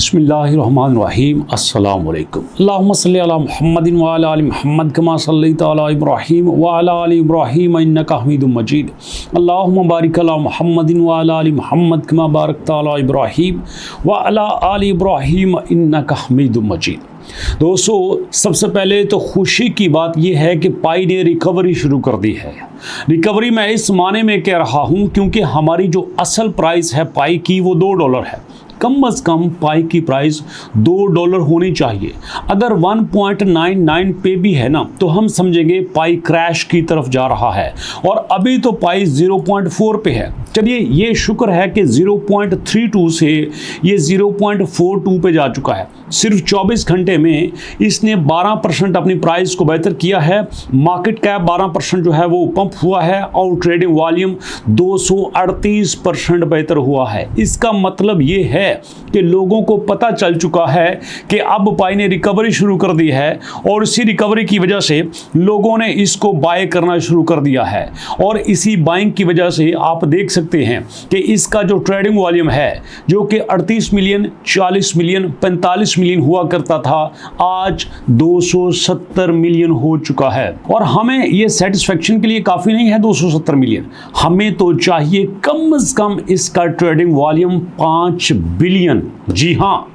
बिस्मिल्लाहिर्रहमानिर्रहीम अस्सलामु अलैकुम। अल्लाहुम्मा सल्लि अला मुहम्मदिन व अला आलि मुहम्मद कमा सल्लैता अला इब्राहीम व अला आलि इब्राहीम इन्नका हमीदुम मजीद। अल्लाहुम्मा बारिक अला मुहम्मदिन व अला आलि मुहम्मद कमा बारकता अला इब्राहीम व अला आलि इब्राहीम इन्नका हमीदुम मजीद। दोस्तों, सबसे पहले तो खुशी की बात यह है कि पाई ने रिकवरी शुरू कर दी है। रिकवरी मैं इस माने में कह रहा हूं क्योंकि हमारी जो असल प्राइस है पाई की वो $2 है। कम से कम पाई की प्राइस $2 होनी चाहिए। अगर 1.99 पे भी है ना तो हम समझेंगे पाई क्रैश की तरफ जा रहा है, और अभी तो पाई 0.4 पे है। चलिए, ये शुक्र है कि 0.32 से ये 0.42 पे जा चुका है। सिर्फ 24 घंटे में इसने 12% अपनी प्राइस को बेहतर किया है। मार्केट कैप 12% जो है वो पंप हुआ है, और ट्रेडिंग वॉल्यूम 238% बेहतर हुआ है। इसका मतलब ये है कि लोगों को पता चल चुका है कि अब पाई ने रिकवरी शुरू कर दी है, और इसी रिकवरी की वजह से लोगों ने इसको बाय करना शुरू कर दिया है। और इसी बाइंग की वजह से आप देख सकते हैं कि इसका जो ट्रेडिंग वॉल्यूम है, जो कि 38 मिलियन, 40 मिलियन, 45 मिलियन हुआ करता था, आज 270 मिलियन हो चुका है। और हमें ये सेटिस्फेक्शन के लिए काफ़ी नहीं है 270 मिलियन, हमें तो चाहिए कम से कम इसका ट्रेडिंग वॉल्यूम 5 बिलियन। जी हाँ,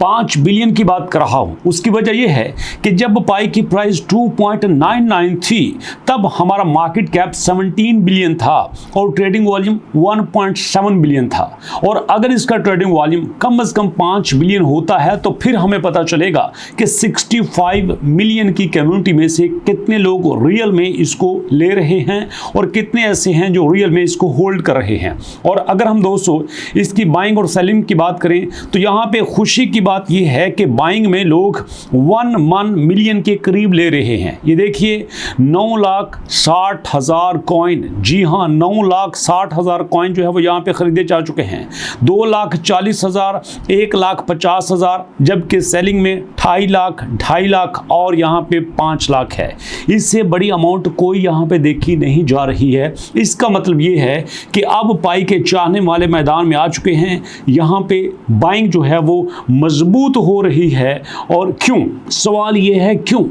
5 बिलियन की बात कर रहा हूं। उसकी वजह यह है कि जब पाई की प्राइस 2.99 थी तब हमारा मार्केट कैप 17 बिलियन था और ट्रेडिंग वॉल्यूम 1.7 बिलियन था। और अगर इसका ट्रेडिंग वॉल्यूम कम से कम 5 बिलियन होता है तो फिर हमें पता चलेगा कि 65 मिलियन की कम्युनिटी में से कितने लोग रियल में इसको ले रहे हैं और कितने ऐसे हैं जो रियल में इसको होल्ड कर रहे हैं। और अगर हम दोस्तों इसकी बाइंग और सेलिंग की बात करें तो यहाँ पे खुशी की बात यह है कि बाइंग में लोग 1 मिलियन के करीब ले रहे हैं। ये देखिए, 9,60,000 कॉइन, जी हाँ 9,60,000 कॉइन जो है वो यहाँ पे खरीदे जा चुके हैं। 2,40,000, 1,50,000, जबकि सेलिंग में 2.5 लाख और यहाँ पे 5 लाख है। इससे बड़ी अमाउंट कोई यहाँ पे देखी नहीं जा रही है। इसका मतलब ये है कि अब पाई के चाहने वाले मैदान में आ चुके हैं। यहाँ पे बाइंग जो है वो मजबूत हो रही है। और क्यों? सवाल यह है क्यों?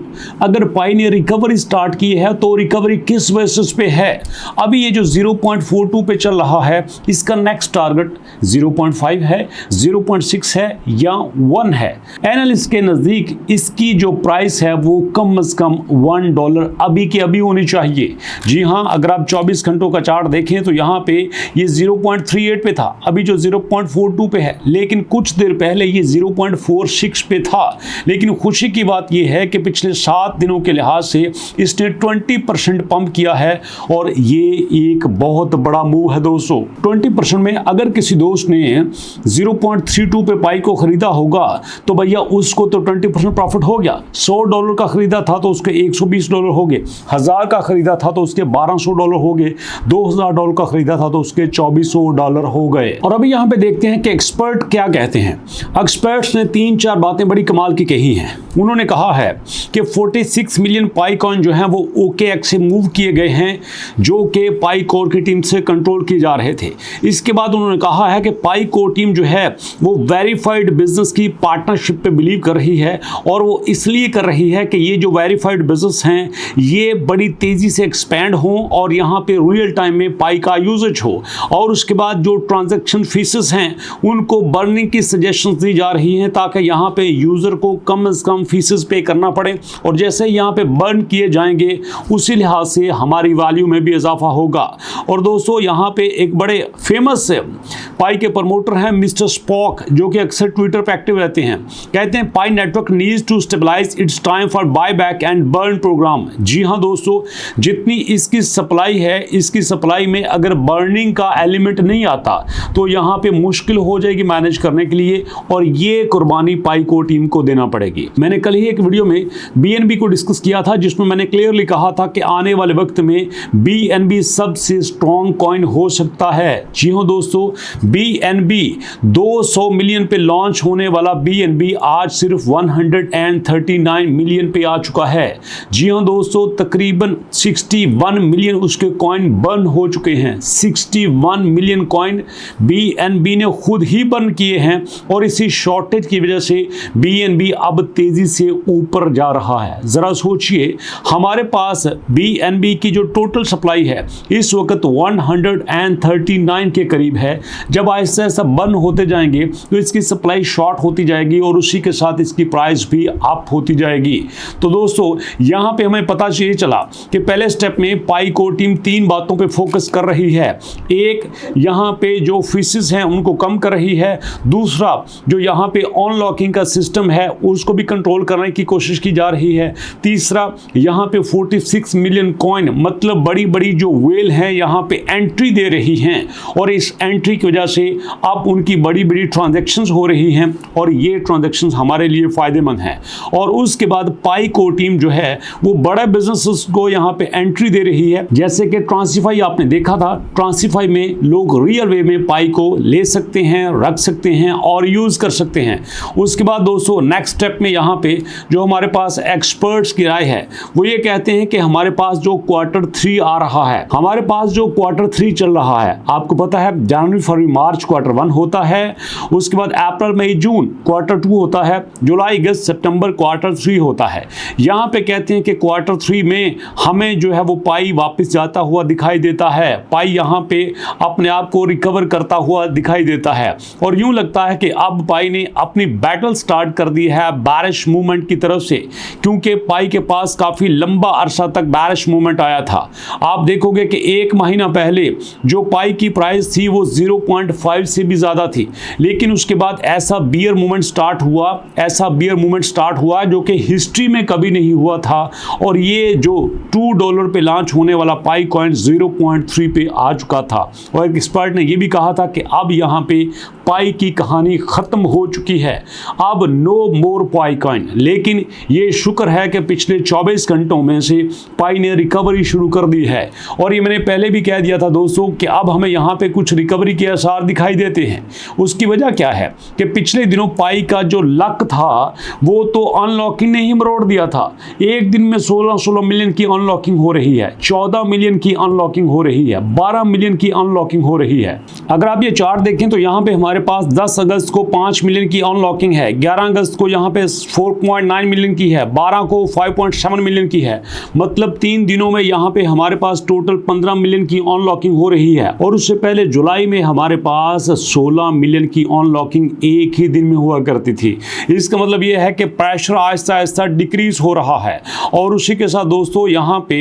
अगर पाई ने रिकवरी स्टार्ट की है तो रिकवरी किस बेसिस पे है? अभी ये जो 0.42 पे चल रहा है, इसका नेक्स्ट टारगेट 0.5 है, 0.6 है या 1 है। एनालिस्ट के नजदीक इसकी जो प्राइस है वो कम से कम $1 अभी के अभी होनी चाहिए। जी हाँ, अगर आप 24 घंटों का चार्ट देखें तो यहाँ पे ये 0.38 पे था, अभी जो 0.42 पे है, लेकिन कुछ देर पहले ये 0.46 पे था। लेकिन खुशी की बात यह है कि पिछले 7 दिनों के लिहाज से इसने 20% पंप किया है, और ये एक बहुत बड़ा मूव है दोस्तों। 20% में अगर किसी दोस्त ने 0.32 पे पाई को खरीदा होगा तो भैया उसको तो 20% प्रॉफिट हो गया। $100 का खरीदा था तो उसके $120 हो गए, 1000 का खरीदा था तो उसके $1200 हो गए, $2000 का खरीदा था तो उसके $2400 हो गए। और अभी यहाँ पे देखते हैं कि एक्सपर्ट क्या कहते हैं। एक्सपर्ट्स ने 3-4 बातें बड़ी कमाल की कही हैं। उन्होंने कहा है कि 46 मिलियन पाई कॉइन जो हैं वो OKX से मूव किए गए हैं, जो कि पाई कोर की टीम से कंट्रोल किए जा रहे थे। इसके बाद उन्होंने कहा है कि पाई कोर टीम जो है वो वेरीफाइड बिजनेस की पार्टनरशिप पे बिलीव कर रही है, और वो इसलिए कर रही है कि ये जो वेरीफाइड बिजनेस हैं ये बड़ी तेजी से एक्सपैंड हों और यहाँ पे रियल टाइम में पाई का यूजेज हो। और उसके बाद जो ट्रांजैक्शन फीसेस हैं उनको बर्निंग की सजेशन दी जा रही हैं ताकि यहाँ पे यूज़र को कम से कम फीसेस पे करना पड़े, और जैसे यहाँ पे बर्न किए जाएंगे उसी लिहाज से हमारी वैल्यू में भी इजाफा होगा। और दोस्तों, यहाँ पे एक बड़े फेमस पाई के प्रमोटर हैं मिस्टर स्पॉक, जो कि अक्सर ट्विटर पे एक्टिव रहते हैं। कहते हैं Pi network needs to stabilise, its time for buy back and burn programme. जी हाँ दोस्तों, जितनी इसकी सप्लाई है, इसकी सप्लाई में अगर बर्निंग का एलिमेंट नहीं आता तो यहाँ पे मुश्किल हो जाएगी मैनेज करने के लिए, और ये कुर्बानी पाई को टीम को देना पड़ेगी। मैंने कल ही एक वीडियो में BNB को डिस्कस किया था जिसमें मैंने क्लियरली कहा था कि आने वाले वक्त में BNB सबसे स्ट्रॉन्ग कॉइन हो सकता है। जी हाँ दोस्तों, BNB 200 मिलियन पे लॉन्च होने वाला BNB आज सिर्फ 139 मिलियन पे आ चुका है। जी हाँ दोस्तों, तकरीबन 61 मिलियन उसके कॉइन बर्न हो चुके हैं। 61 मिलियन कॉइन BNB ने खुद ही बर्न किए हैं, और इसी शॉर्टेज की वजह से BNB अब तेजी से ऊपर जा रहा है। जरा सोचिए, हमारे पास BNB की जो टोटल सप्लाई है इस वक्त 139 के करीब है। जब ऐसा ऐसा बंद होते जाएंगे तो इसकी सप्लाई शॉर्ट होती जाएगी और उसी के साथ इसकी प्राइस भी अप होती जाएगी। तो दोस्तों यहाँ पे हमें पता ये चला कि पहले स्टेप में पाई को टीम 3 बातों पे फोकस कर रही है। एक, यहाँ पे जो फीसेस हैं उनको कम कर रही है। दूसरा, जो यहाँ पे अनलॉकिंग का सिस्टम है उसको भी कंट्रोल करने की कोशिश की जा रही है। तीसरा, यहाँ पे 46 मिलियन कॉइन मतलब बड़ी बड़ी जो वेल हैं यहाँ पे एंट्री दे रही हैं और इस एंट्री की वजह से अब उनकी बड़ी बड़ी ट्रांजैक्शंस हो रही हैं और ये ट्रांजैक्शंस हमारे लिए फायदेमंद हैं। और उसके बाद पाई को टीम जो है वो बड़े बिजनेसेस को यहाँ पे एंट्री दे रही है। जैसे कि ट्रांसिफाई आपने देखा था, ट्रांसिफाई में लोग रियल वे में पाई को ले सकते हैं, रख सकते हैं और यूज कर सकते हैं। उसके बाद दोस्तों नेक्स्ट स्टेप में यहाँ पे जो हमारे पास एक्सपर्ट्स की राय है वो ये कहते हैं कि हमारे पास जो Q3 आ रहा है, हमारे पास जो Q3 चल रहा है, आपको पता है जनवरी फरवरी मार्च Q1 होता है, उसके बाद अप्रैल मई जून Q2 होता है, जुलाई अगस्त सितंबर Q3 होता है। यहाँ पे कहते हैं कि Q3 में हमें जो है वो पाई वापस जाता हुआ दिखाई देता है, पाई यहाँ पे अपने आप को रिकवर करता हुआ दिखाई देता है और यूं लगता है कि अब पाई ने अपनी बैटल स्टार्ट कर दी है बैरिश मूवमेंट की तरफ से, क्योंकि पाई के पास काफी लंबा अरसा तक बैरिश मूवमेंट आया था। आप देखोगे कि 1 महीना पहले जो पाई की प्राइस थी वो 0.5 से भी ज्यादा थी, लेकिन उसके बाद ऐसा बियर मूवमेंट स्टार्ट हुआ जो कि हिस्ट्री में कभी नहीं हुआ था और ये जो $2 पे लॉन्च होने वाला पाई कॉइन 0.3 पे आ चुका था। और एक एक्सपर्ट ने ये भी कहा था कि अब यहाँ पे पाई की कहानी खत्म हो चुकी है, अब नो मोर पाई कॉइन। लेकिन ये शुक्र है कि पिछले 24 घंटों में से पाई ने रिकवरी शुरू कर दी है और ये मैंने पहले भी कह दिया था दोस्तों कि अब हमें यहाँ पे कुछ रिकवरी के आसार दिखाई देते हैं। उसकी वजह क्या है कि पिछले दिनों पाई का जो लक था वो तो अनलॉकिंग ने ही मरोड़ दिया था। एक दिन में 16 मिलियन की अनलॉकिंग हो रही है, 14 मिलियन की अनलॉकिंग हो रही है, 12 मिलियन की अनलॉकिंग हो रही है। अगर आप ये चार्ट देखें तो यहाँ पे हमारे पास 10 अगस्त को 5 मिलियन की अनलॉकिंग है, 11 अगस्त को यहाँ पे 4.9 मिलियन की है, 12 को 5.7 मिलियन की है। मतलब 3 दिनों में यहाँ पे हमारे पास टोटल 15 मिलियन की अनलॉकिंग हो रही है और उससे पहले जुलाई में हमारे पास 16 मिलियन की अनलॉकिंग एक ही दिन में हुआ करती थी। इसका मतलब यह है कि प्रेशर आहिस्ता आहिस्ता डिक्रीज हो रहा है। और उसी के साथ दोस्तों यहाँ पे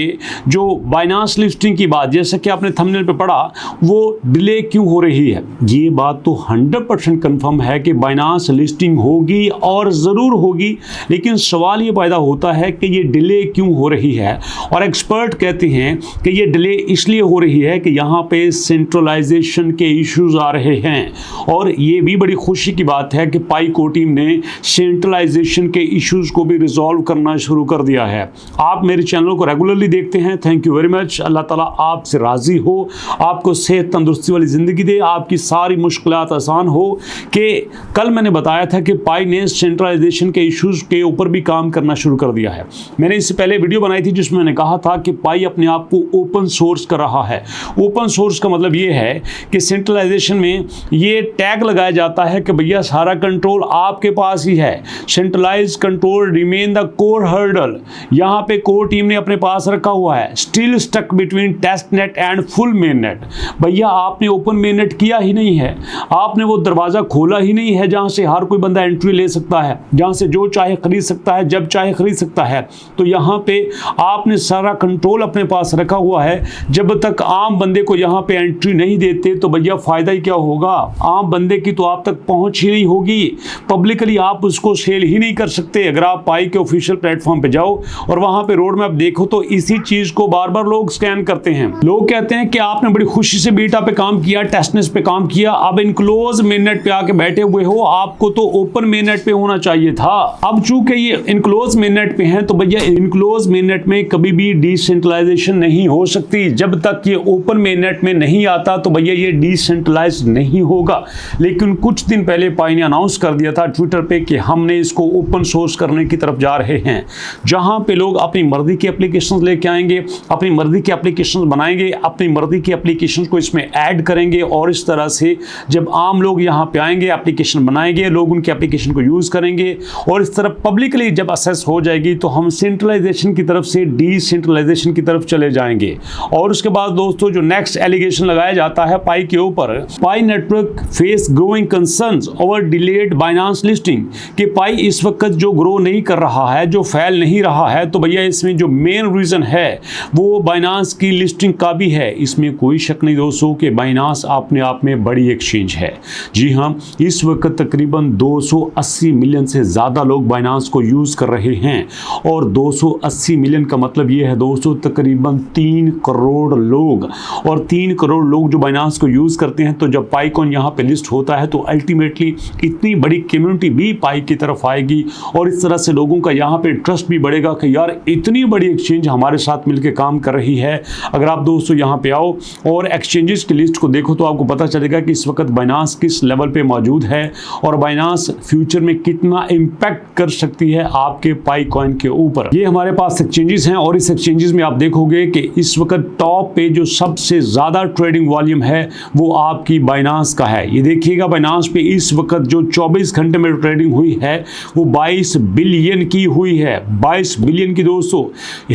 जो बाइनांस लिस्टिंग की बात, जैसे कि आपने थंबनेल पे पढ़ा, वो डिले क्यों हो रही है, ये बात तो 100% कंफर्म है कि बाइनांस लिस्टिंग होगी और ज़रूर होगी, लेकिन सवाल ये पैदा होता है कि ये डिले क्यों हो रही है। और एक्सपर्ट कहते हैं कि ये डिले इसलिए हो रही है कि यहाँ पे सेंट्रलाइजेशन के इश्यूज आ रहे हैं और ये भी बड़ी खुशी की बात है कि पाई को टीम ने सेंट्रलाइजेशन के इश्यूज को भी रिजॉल्व करना शुरू कर दिया है। आप मेरे चैनल को रेगुलरली देखते हैं, थैंक यू वेरी मच। अल्लाह ताला आपसे राजी हो, आपको सेहत तंदुरुस्ती वाली ज़िंदगी दे, आपकी सारी मुश्किलात आसान हो। कि कल मैंने बताया था कि पाई ने सेंट्रलाइजेशन के इश्यूज के ऊपर भी काम करना शुरू कर दिया है। मैंने इससे पहले वीडियो बनाई थी जिसमें मैंने कहा था कि पाई अपने आप को ओपन सोर्स कर रहा है। ओपन सोर्स का मतलब ये है कि सेंट्रलाइजेशन में ये टैग लगाया जाता है कि भैया सारा कंट्रोल आपके पास ही है, centralize control remain the core hurdle. यहाँ पे कोर टीम ने अपने पास रखा हुआ है, still stuck between test net and full main net. भैया आपने ओपन मेन नेट किया ही नहीं है, आपने वो दरवाज़ा खोला ही नहीं है जहाँ से हर कोई बंदा एंट्री ले सकता है, जहाँ से जो चाहे खरीद सकता है, जब चाहे खरीद सकता है। तो यहाँ पे आपने सारा कंट्रोल अपने पास रखा हुआ है। जब तक आम बंदे को यहाँ पे एंट्री नहीं देते तो भैया फ़ायदा ही क्या होगा, आम बंदे की तो आप तक पहुँच ही नहीं होगी, पब्लिकली आप उसको सेल ही नहीं कर सकते। अगर आप पाई के ऑफिशियल प्लेटफॉर्म पे जाओ और वहाँ पे रोड मैप देखो तो इसी चीज़ को बार बार लोग स्कैन करते हैं। लोग कहते हैं कि आपने बड़ी खुशी से बीटा पे काम किया, टेस्टनेस पे काम किया, अब इनक्लोज मेननेट पे आके बैठे हुए हो, आपको तो ओपन मेननेट पे होना चाहिए था। अब चूंकि ये इनक्लोज मेननेट पे हैं तो भैया इनक्लोज मेननेट में कभी भी डिसेंट्रलाइजेशन नहीं हो सकती। जब तक ये ओपन मेननेट में नहीं आता तो भैया ये डिसेंट्रलाइज नहीं होगा। लेकिन कुछ दिन पहले पाई ने अनाउंस कर दिया था ट्विटर पे कि हमने इसको ओपन सोर्स करने की तरफ जा रहे हैं, जहां पे लोग अपनी मर्जी की एप्लीकेशंस लेके आएंगे, अपनी मर्जी की एप्लीकेशंस बनाएंगे, अपनी मर्जी की एप्लीकेशंस को इसमें ऐड करेंगे और इस तरह से जब आम लोग यहाँ पे आएंगे, एप्लीकेशन बनाएंगे, लोग उनके एप्लीकेशन को यूज़ करेंगे और इस तरफ पब्लिकली जब असेस हो जाएगी तो हम सेंट्रलाइजेशन की तरफ से डिसेंट्रलाइजेशन की तरफ चले जाएंगे। और उसके बाद दोस्तों जो नेक्स्ट एलिगेशन लगाया जाता है पाई के ऊपर, Pi network face growing concerns over delayed Binance listing, कि पाई इस वक्त जो ग्रो नहीं कर रहा है, जो फैल नहीं रहा है, तो भैया इसमें जो मेन रीज़न है वो बाइनांस की लिस्टिंग का भी है। इसमें कोई शक नहीं दोस्तों कि बाइनांस अपने आप में बड़ी एक्सचेंज है। जी हाँ, इस वक्त तकरीबन 280 मिलियन से ज़्यादा लोग बाइनांस को यूज़ कर रहे हैं और 280 मिलियन का मतलब ये है दोस्तों तकरीबन 3 करोड़ लोग, और 3 करोड़ लोग जो बाइनांस को यूज़ करते हैं। तो जब पाईकॉइन यहाँ पे लिस्ट होता है तो अल्टीमेटली इतनी बड़ी कम्युनिटी भी पाई की तरफ आएगी और इस तरह से लोगों का यहाँ पे ट्रस्ट भी बढ़ेगा कि यार इतनी बड़ी एक्सचेंज हमारे साथ मिलकर काम कर रही है। अगर आप दोस्तों यहाँ पे आओ और एक्सचेंजेस की लिस्ट को देखो तो आपको पता चलेगा कि इस वक्त बाइनांस किस लेवल पे मौजूद है और बाइनांस फ्यूचर में कितना इम्पैक्ट कर सकती है आपके पाईकॉइन के ऊपर। ये हमारे पास एक्सचेंजेस हैं और इस एक्सचेंजेस में आप देखोगे कि इस वक्त टॉप पे जो सबसे ज़्यादा ट्रेडिंग वॉल्यूम है वो आपकी बाइनांस का है। ये देखिएगा बाइनांस पे इस वक्त जो 24 घंटे में ट्रेडिंग हुई है वो 22 बिलियन की हुई है। 22 बिलियन की दोस्तों,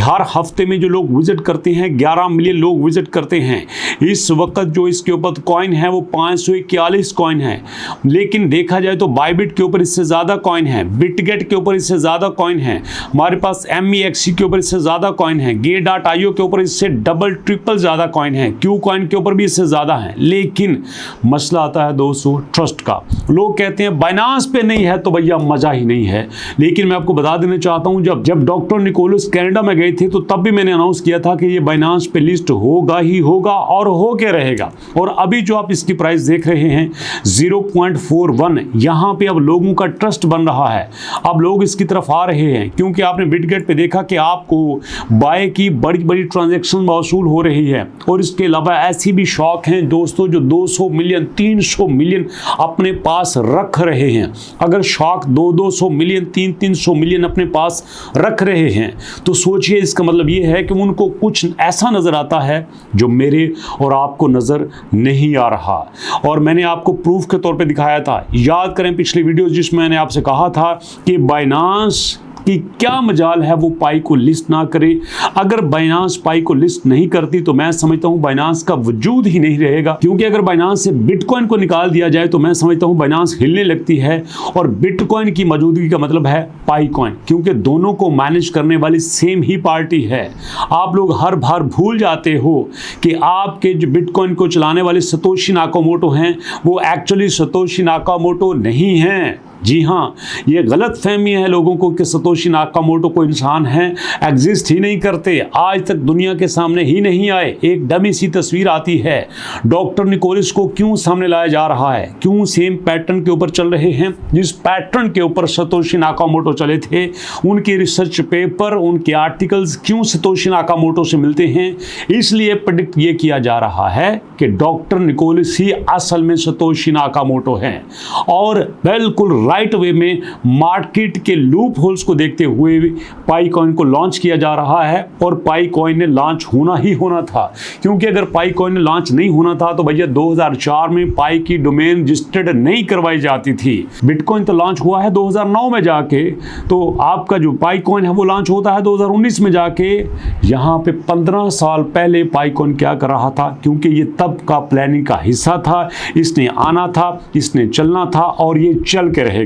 हर हफ्ते में जो लोग विजिट करते हैं 11 मिलियन लोग विजिट करते हैं। इस वक्त जो इसके ऊपर कॉइन है वो 541 कॉइन है, लेकिन देखा जाए तो बाइबिट के ऊपर इससे ज़्यादा कॉइन है, बिटगेट के ऊपर इससे ज़्यादा कॉइन है, हमारे पास MEXC के ऊपर इससे ज़्यादा कॉइन है, Gate.io के ऊपर इससे डबल ट्रिपल ज़्यादा कॉइन है, Q कॉइन के ऊपर भी इससे ज़्यादा है। लेकिन मसला आता है दोस्तों ट्रस्ट का। लोग कहते हैं बाइनांस पे नहीं है तो भैया मज़ा ही नहीं है। लेकिन मैं आपको बता देना चाहता हूँ जब डॉक्टर निकोलस कनाडा में गए थे तो तब भी मैंने अनाउंस किया था कि ये बाइनांस पे लिस्ट होगा ही होगा और हो के रहेगा। और अभी जो आप इसकी प्राइस देख रहे हैं 0.41, यहाँ पे अब लोगों का ट्रस्ट बन रहा है। अब लोग इसकी तरफ आ रहे हैं क्योंकि आपने बिटगेट पे देखा कि आपको बाय की बड़ी बड़ी ट्रांजैक्शन मौसूल हो रही है। और इसके अलावा ऐसी भी शॉक हैं दोस्तों जो 200 मिलियन 300 मिलियन अपने पास रख रहे हैं। अगर शॉक 200 मिलियन 300 मिलियन अपने पास रख रहे हैं तो सोचिए इसका मतलब ये है कि उनको कुछ ऐसा नज़र आता है जो मेरे और आपको नज़र नहीं आ रहा। और मैंने आपको प्रूफ के तौर पे दिखाया था, याद करें पिछली वीडियो जिसमें मैंने आपसे कहा था कि बाइनांस कि क्या मजाल है वो पाई को लिस्ट ना करे। अगर बाइनांस पाई को लिस्ट नहीं करती तो मैं समझता हूँ बाइनांस का वजूद ही नहीं रहेगा, क्योंकि अगर बाइनांस से बिटकॉइन को निकाल दिया जाए तो मैं समझता हूँ बाइनांस हिलने लगती है। और बिटकॉइन की मौजूदगी का मतलब है पाईकॉइन, क्योंकि दोनों को मैनेज करने वाली सेम ही पार्टी है। आप लोग हर बार भूल जाते हो कि आपके जो बिटकॉइन को चलाने वाले सतोशी नाकामोटो हैं वो एक्चुअली सतोशी नाकामोटो नहीं हैं। जी हाँ, ये गलत फहमी है लोगों को कि सतोशी नाकामोटो को इंसान है, एग्जिस्ट ही नहीं करते, आज तक दुनिया के सामने ही नहीं आए। एक डमी सी तस्वीर आती है। डॉक्टर निकोलस को क्यों सामने लाया जा रहा है? क्यों सेम पैटर्न के ऊपर चल रहे हैं जिस पैटर्न के ऊपर सतोशी नाकामोटो चले थे? उनके रिसर्च पेपर, उनके आर्टिकल्स क्यों सतोशी नाकामोटो से मिलते हैं? इसलिए प्रेडिक्ट ये किया जा रहा है कि डॉक्टर निकोलस ही असल में सतोशी नाकामोटो हैं। और बिल्कुल राइट वे में मार्केट के लूप होल्स को देखते हुए पाईकॉइन को लॉन्च किया जा रहा है। और पाईकॉइन ने लॉन्च होना ही होना था, क्योंकि अगर पाईकॉइन ने लॉन्च नहीं होना था तो भैया 2004 में पाई की डोमेन रजिस्टर्ड नहीं करवाई जाती थी। बिटकॉइन तो लॉन्च हुआ है 2009 में जाके, तो आपका जो पाईकॉइन है वो लॉन्च होता है 2019 में जाके। यहाँ पे 15 साल पहले पाईकॉइन क्या कर रहा था, क्योंकि ये तब का प्लानिंग का हिस्सा था। इसने आना था, इसने चलना था और ये चल के रहेगा।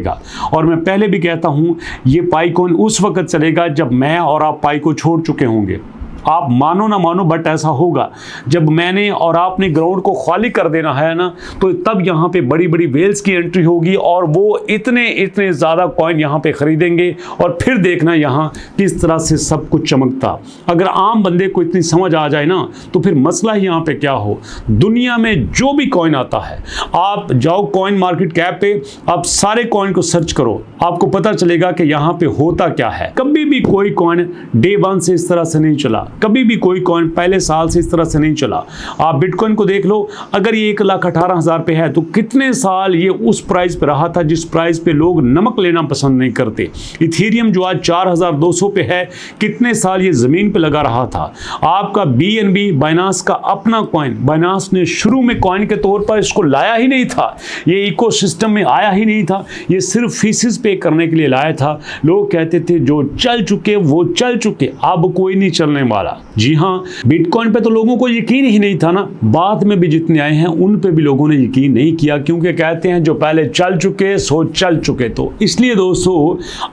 और मैं पहले भी कहता हूं ये पाईकॉइन उस वक्त चलेगा जब मैं और आप पाई को छोड़ चुके होंगे। आप मानो ना मानो बट ऐसा होगा। जब मैंने और आपने ग्राउंड को खाली कर देना है ना, तो तब यहाँ पे बड़ी बड़ी वेल्स की एंट्री होगी और वो इतने इतने ज़्यादा कॉइन यहाँ पे खरीदेंगे और फिर देखना यहाँ किस तरह से सब कुछ चमकता। अगर आम बंदे को इतनी समझ आ जाए ना तो फिर मसला ही यहाँ पे क्या हो। दुनिया में जो भी कॉइन आता है, आप जाओ कॉइन मार्केट कैप पे, आप सारे कॉइन को सर्च करो, आपको पता चलेगा कि यहाँ पे होता क्या है। कभी भी कोई कॉइन डे 1 से इस तरह से नहीं चला। कभी भी कोई कॉइन पहले साल से इस तरह से नहीं चला। आप बिटकॉइन को देख लो, अगर ये 1,18,000 पे है तो कितने साल ये उस प्राइस पे रहा था जिस प्राइस पे लोग नमक लेना पसंद नहीं करते। इथेरियम जो आज 4,200 पे है, कितने साल ये जमीन पे लगा रहा था। आपका BNB बाइनांस का अपना कॉइन, बाइनांस ने शुरू में कॉइन के तौर पर इसको लाया ही नहीं था, ये इकोसिस्टम में आया ही नहीं था, ये सिर्फ फीसिस पे करने के लिए लाया था। लोग कहते थे जो चल चुके वो चल चुके, अब कोई नहीं चलने वाला। जी हाँ, बिटकॉइन पे तो लोगों को यकीन ही नहीं था ना, बाद में भी जितने आए हैं उन पे भी लोगों ने यकीन नहीं किया, क्योंकि कहते हैं जो पहले चल चुके सो चल चुके। तो इसलिए दोस्तों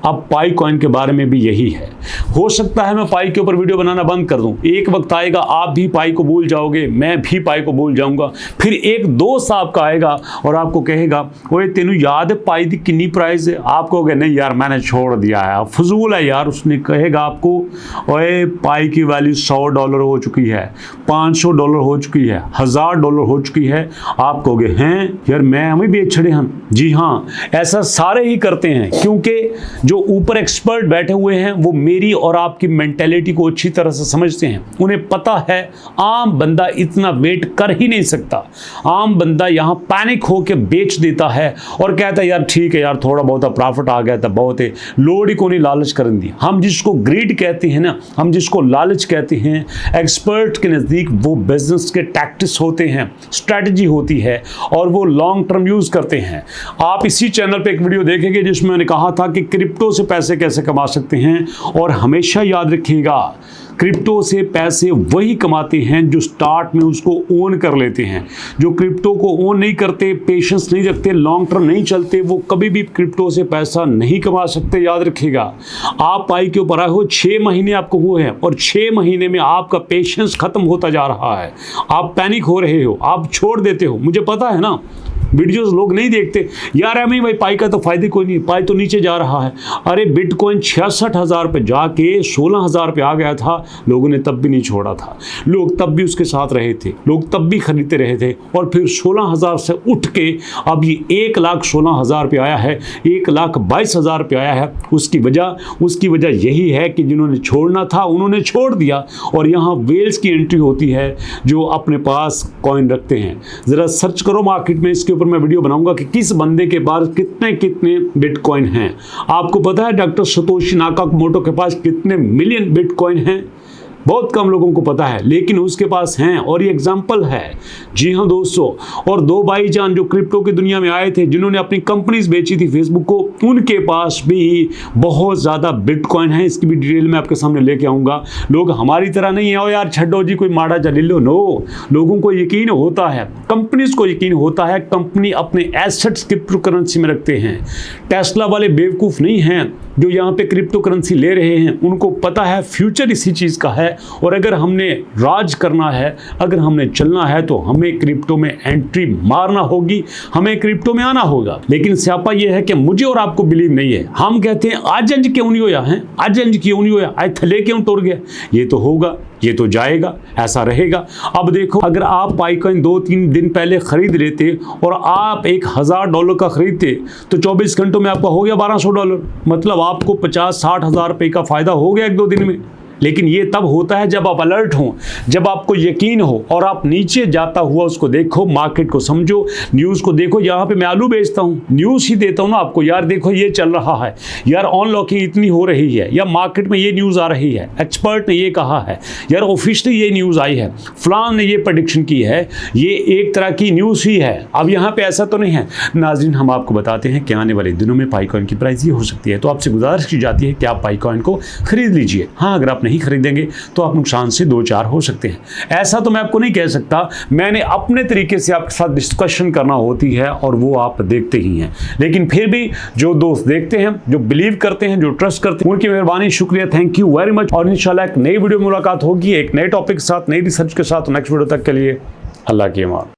अब पाई कॉइन के बारे में भी यही है। हो सकता है मैं पाई के ऊपर वीडियो बनाना बंद कर दूं, एक वक्त आएगा आप भी पाई को भूल जाओगे, मैं भी पाई को भूल जाऊंगा, फिर एक दोस्त आपका आएगा और आपको कहेगा ओए तेनू याद है पाई दी कितनी प्राइस है, आप कहोगे नहीं यार मैंने छोड़ दिया है, फजूल है यार। उसने कहेगा आपको ओए पाई की वैल्यू $100 हो चुकी है, $500 हो चुकी है, $1000 हो चुकी है। आप कहोगे हैं यार मैं हमें बेच छड़े हम। जी हाँ, ऐसा सारे ही करते हैं, क्योंकि जो ऊपर एक्सपर्ट बैठे हुए हैं वो मेरी और आपकी मेंटेलिटी को अच्छी तरह से समझते हैं। उन्हें पता है आम बंदा इतना वेट कर ही नहीं सकता, आम बंदा यहाँ पैनिक होकर बेच देता है और कहता है यार ठीक है यार थोड़ा बहुत प्रॉफिट आ गया था, बहुत है, लोड ही को नहीं लालच करन दी। हम जिसको ग्रीड कहते हैं ना, हम जिसको लालच कहते हैं, एक्सपर्ट के नज़दीक वो बिजनेस के टैक्टिक्स होते हैं, स्ट्रैटेजी होती है और वो लॉन्ग टर्म यूज़ करते हैं। आप इसी चैनल पे एक वीडियो देखेंगे जिसमें मैंने कहा था कि क्रिप्टो से पैसे कैसे कमा सकते हैं, और हमेशा याद रखिएगा क्रिप्टो से पैसे वही कमाते हैं जो स्टार्ट में उसको ओन कर लेते हैं। जो क्रिप्टो को ओन नहीं करते, पेशेंस नहीं रखते, लॉन्ग टर्म नहीं चलते, वो कभी भी क्रिप्टो से पैसा नहीं कमा सकते। याद रखिएगा, आप पाई के ऊपर आए हो, 6 महीने आपको हुए हैं और 6 महीने में आपका पेशेंस खत्म होता जा रहा है, आप पैनिक हो रहे हो, आप छोड़ देते हो। मुझे पता है ना, वीडियोस लोग नहीं देखते यार, हमें भाई पाई का तो फायदे कोई नहीं, पाई तो नीचे जा रहा है। अरे बिटकॉइन 66,000 पे जाके 16,000 पे आ गया था, लोगों ने तब भी नहीं छोड़ा था, लोग तब भी उसके साथ रहे थे, लोग तब भी खरीदते रहे थे, और फिर 16,000 से उठ के अब ये 1,16,000 पे आया है, 1,22,000 पे आया है। उसकी वजह यही है कि जिन्होंने छोड़ना था उन्होंने छोड़ दिया, और यहाँ वेल्स की एंट्री होती है जो अपने पास कॉइन रखते हैं। ज़रा सर्च करो मार्केट में, इसके ऊपर मैं वीडियो बनाऊंगा कि किस बंदे के पास कितने कितने बिटकॉइन हैं। आपको पता है डॉक्टर सतोशी नाकामोटो के पास कितने मिलियन बिटकॉइन हैं? बहुत कम लोगों को पता है, लेकिन उसके पास हैं, और ये एग्जाम्पल है। जी हाँ दोस्तों, और 2 भाईजान जो क्रिप्टो की दुनिया में आए थे, जिन्होंने अपनी कंपनीज बेची थी फेसबुक को, उनके पास भी बहुत ज़्यादा बिटकॉइन है। इसकी भी डिटेल मैं आपके सामने लेके आऊँगा। लोग हमारी तरह नहीं है, ओ यार छड्डो जी कोई माड़ा जा ले लो, नो, लोगों को यकीन होता है, कंपनीज को यकीन होता है, कंपनी अपने एसेट्स क्रिप्टो करेंसी में रखते हैं। टेस्ला वाले बेवकूफ़ नहीं हैं जो यहाँ पे क्रिप्टो करेंसी ले रहे हैं, उनको पता है फ्यूचर इसी चीज़ का है, और अगर हमने राज करना है, अगर हमने चलना है तो हमें क्रिप्टो में एंट्री मारना होगी, हमें क्रिप्टो में आना होगा। लेकिन स्यापा ये है कि मुझे और आपको बिलीव नहीं है। हम कहते हैं आज अंज क्यों नहीं होया है, आज अंज क्यों नहीं होया, आज थले क्यों टूट गया, ये तो होगा, ये तो जाएगा, ऐसा रहेगा। अब देखो, अगर आप पाइकॉइन 2-3 दिन पहले खरीद लेते और आप $1,000 का खरीदते तो 24 घंटों में आपका हो गया $1,200, मतलब आपको 50-60 हज़ार रुपये का फ़ायदा हो गया 1-2 दिन में। लेकिन ये तब होता है जब आप अलर्ट हों, जब आपको यकीन हो और आप नीचे जाता हुआ उसको देखो, मार्केट को समझो, न्यूज़ को देखो। यहाँ पे मैं आलू बेचता हूँ, न्यूज़ ही देता हूँ ना आपको, यार देखो ये चल रहा है, यार अनलॉकिंग इतनी हो रही है, या मार्केट में ये न्यूज़ आ रही है, एक्सपर्ट ने ये कहा है, यार ऑफिशियली ये न्यूज़ आई है, फलान ने ये प्रेडिक्शन की है, ये एक तरह की न्यूज़ ही है। अब यहाँ पर ऐसा तो नहीं है नाज़रीन, हम आपको बताते हैं कि आने वाले दिनों में पाइकॉइन की प्राइस ये हो सकती है। तो आपसे गुजारिश की जाती है कि आप पाइकॉइन को खरीद लीजिए। हाँ, अगर आप नहीं खरीदेंगे तो आप नुकसान से 2-4 हो सकते हैं। ऐसा तो मैं आपको नहीं कह सकता, मैंने अपने तरीके से आपके साथ डिस्कशन करना होती है और वो आप देखते ही हैं। लेकिन फिर भी जो दोस्त देखते हैं, जो बिलीव करते हैं, जो ट्रस्ट करते हैं, उनकी मेहरबानी, शुक्रिया, थैंक यू वेरी मच। और इंशाल्लाह एक नई वीडियो में मुलाकात होगी, एक नए टॉपिक के साथ, नई रिसर्च के साथ। नेक्स्ट वीडियो तक के लिए अल्लाह की अमान।